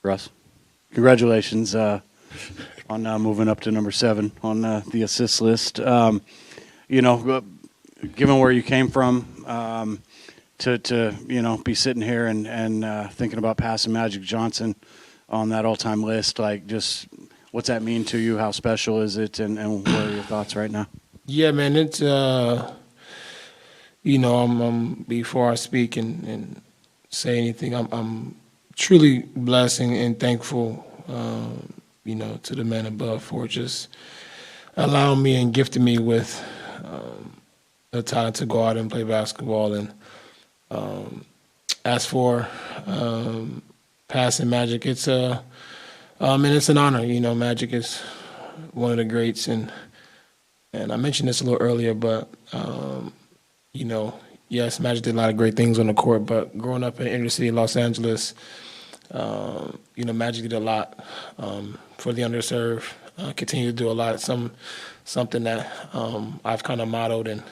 Russ, congratulations on moving up to number 7 on the assist list. You know, given where you came from, to you know, be sitting here and thinking about passing Magic Johnson on that all-time list, like, just what's that mean to you? How special is it, and what are your thoughts right now? Yeah, man, it's you know, I'm before I speak and say anything, I'm truly blessed and thankful, you know, to the man above for just allowing me and gifting me with the talent to go out and play basketball. And as for passing Magic, it's and it's an honor. You know, Magic is one of the greats, and I mentioned this a little earlier, but you know, yes, Magic did a lot of great things on the court, but growing up in inner city Los Angeles, you know, Magic did a lot for the underserved. Continue to do a lot. Something that I've kind of modeled and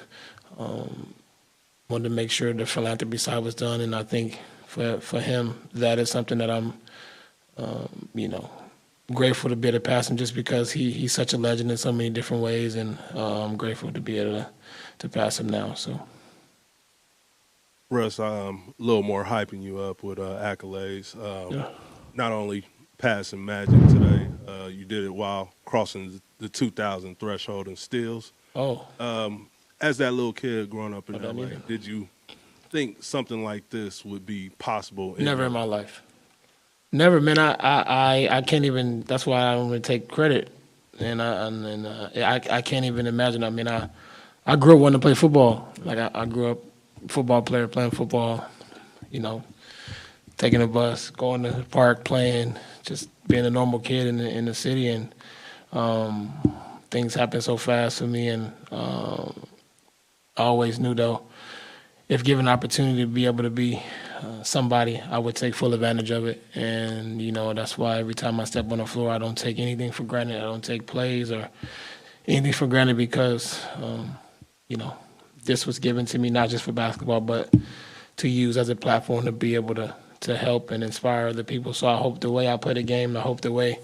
wanted to make sure the philanthropy side was done. And I think for him, that is something that I'm, you know, grateful to be able to pass him, just because he's such a legend in so many different ways, and I'm grateful to be able to pass him now. So. Russ, a little more hyping you up with accolades. Yeah. Not only passing Magic today, you did it while crossing the 2,000 threshold in steals. Oh. As that little kid growing up in Oh, LA, did you think something like this would be possible? Never in my life. Never, man. I can't even. That's why I don't really take credit, and I can't even imagine. I mean, I grew up wanting to play football. Like I grew up football player, playing football. You know, taking a bus, going to the park, playing, just being a normal kid in the city, and things happen so fast for me. And I always knew, though, if given an opportunity to be able to be somebody, I would take full advantage of it. And, you know, that's why every time I step on the floor, I don't take anything for granted. I don't take plays or anything for granted, because, you know, this was given to me not just for basketball, but to use as a platform to be able to help and inspire other people. So I hope the way I play the game, I hope the way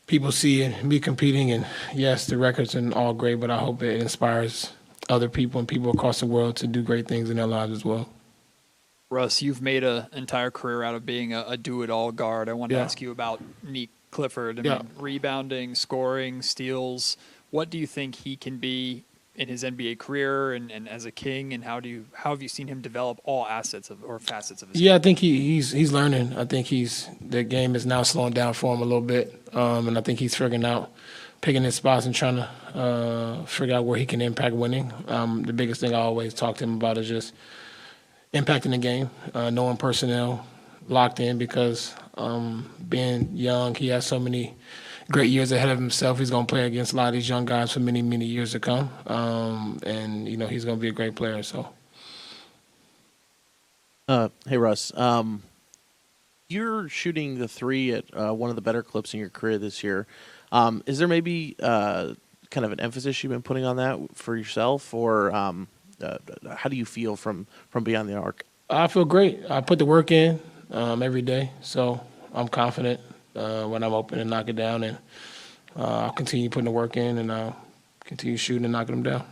people see it, me competing, and yes, the records are all great, but I hope it inspires other people and people across the world to do great things in their lives as well. Russ, you've made an entire career out of being a do-it-all guard. I want to Yeah. ask you about Nick Clifford. I Yeah. mean, rebounding, scoring, steals. What do you think he can be in his NBA career and as a King, and how have you seen him develop all assets or facets of his game? Yeah, I think he's learning. I think the game is now slowing down for him a little bit, and I think he's picking his spots and trying to figure out where he can impact winning. The biggest thing I always talk to him about is just impacting the game, knowing personnel, locked in, because being young, he has so many great years ahead of himself. He's going to play against a lot of these young guys for many, many years to come, and you know, he's going to be a great player. So, hey Russ, you're shooting the three at one of the better clips in your career this year. Is there maybe kind of an emphasis you've been putting on that for yourself, or how do you feel from beyond the arc? I feel great. I put the work in every day, so I'm confident when I'm open and knock it down, and I'll continue putting the work in, and I'll continue shooting and knocking them down.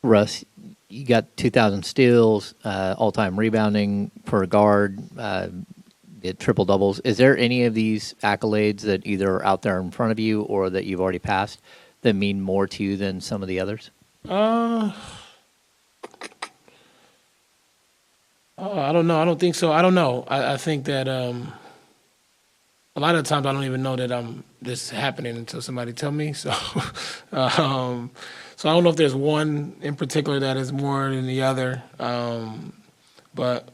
Russ, you got 2,000 steals, all-time rebounding for a guard, did triple doubles. Is there any of these accolades that either are out there in front of you or that you've already passed that mean more to you than some of the others? I don't know. I don't think so. I don't know. I think that a lot of times I don't even know that this is happening until somebody tell me. So, so I don't know if there's one in particular that is more than the other. But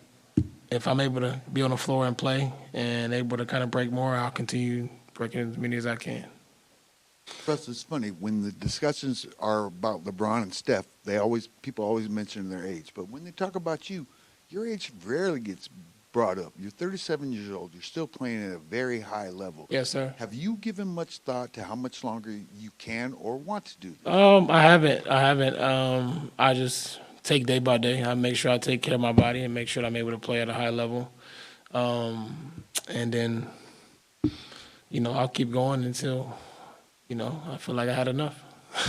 if I'm able to be on the floor and play and able to kind of break more, I'll continue breaking as many as I can. Russ, it's funny when the discussions are about LeBron and Steph. People always mention their age, but when they talk about you, your age rarely gets brought up. You're 37 years old. You're still playing at a very high level. Yes, sir. Have you given much thought to how much longer you can or want to do this? I haven't. I just take day by day. I make sure I take care of my body and make sure I'm able to play at a high level. and then, I'll keep going until, I feel like I had enough.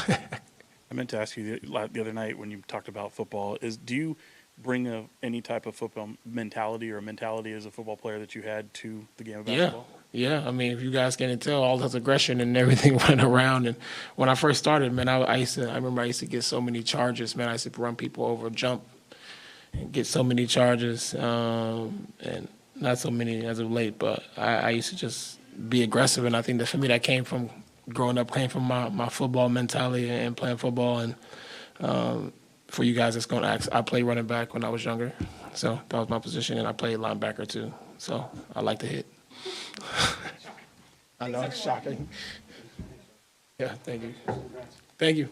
I meant to ask you the other night when you talked about football, do you bring any type of football mentality or mentality as a football player that you had to the game of basketball? Yeah. I mean, if you guys can tell, all this aggression and everything went around. And when I first started, man, I remember I used to get so many charges, man. I used to run people over, jump, and get so many charges, and not so many as of late. But I used to just be aggressive, and I think that for me, that came from growing up, came from my football mentality and playing football. And for you guys that's going to ask, I played running back when I was younger, so that was my position, and I played linebacker too. So I like to hit. I know it's shocking. Yeah, thank you. Thank you.